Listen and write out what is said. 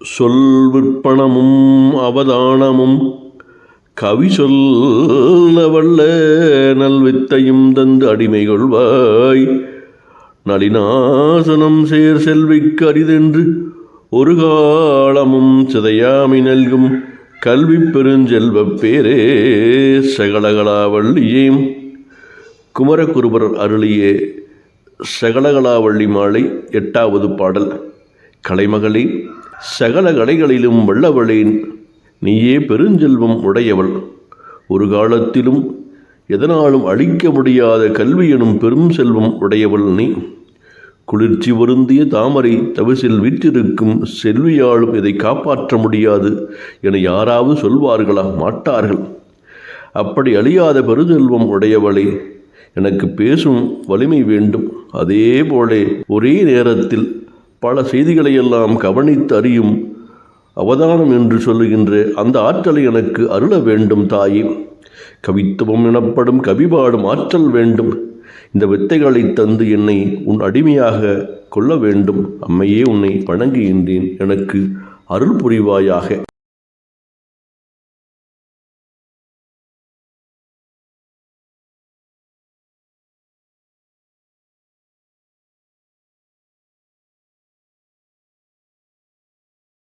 சொல் விற்பனமும் அவதானமும் கவி சொல்ல வல்ல நல்வித்தையும் தந்து அடிமை கொள்வாய். நளினாசனம் சேர் செல்விக்கு அரிதென்று ஒரு காலமும் சிதையாமை நல்கும் கல்வி பெருஞ்செல்வப் பேரே சகலகலாவள்ளியே. குமரகுருபரர் அருளிய சகலகலாவள்ளி மாலை 8வது பாடல். கலைமகளே, சகல கலைகளிலும் வல்லவளேன், நீயே பெருஞ்செல்வம் உடையவள். ஒரு காலத்திலும் எதனாலும் அழிக்க முடியாத கல்வி எனும் பெரும் செல்வம் உடையவள் நீ. குளிர்ச்சி பொருந்திய தாமரை தவிசில் வீற்றிருக்கும் செல்வியாலும் இதை காப்பாற்ற முடியாது என யாராவது சொல்வார்களா? மாட்டார்கள். அப்படி அழியாத பெருஞ்செல்வம் உடையவளே, எனக்கு பேசும் வலிமை வேண்டும். அதே போல ஒரே நேரத்தில் பல செய்திகளையெல்லாம் கவனித்து அறியும் அவதானம் என்று சொல்லுகின்ற அந்த ஆற்றலை எனக்கு அருள வேண்டும் தாயே. கவித்துவம் எனப்படும் கவிபாடும் ஆற்றல் வேண்டும். இந்த வித்தைகளை தந்து என்னை உன் அடிமையாக கொள்ள வேண்டும். அம்மையே, உன்னை வணங்குகின்றேன், எனக்கு அருள் புரிவாயாக.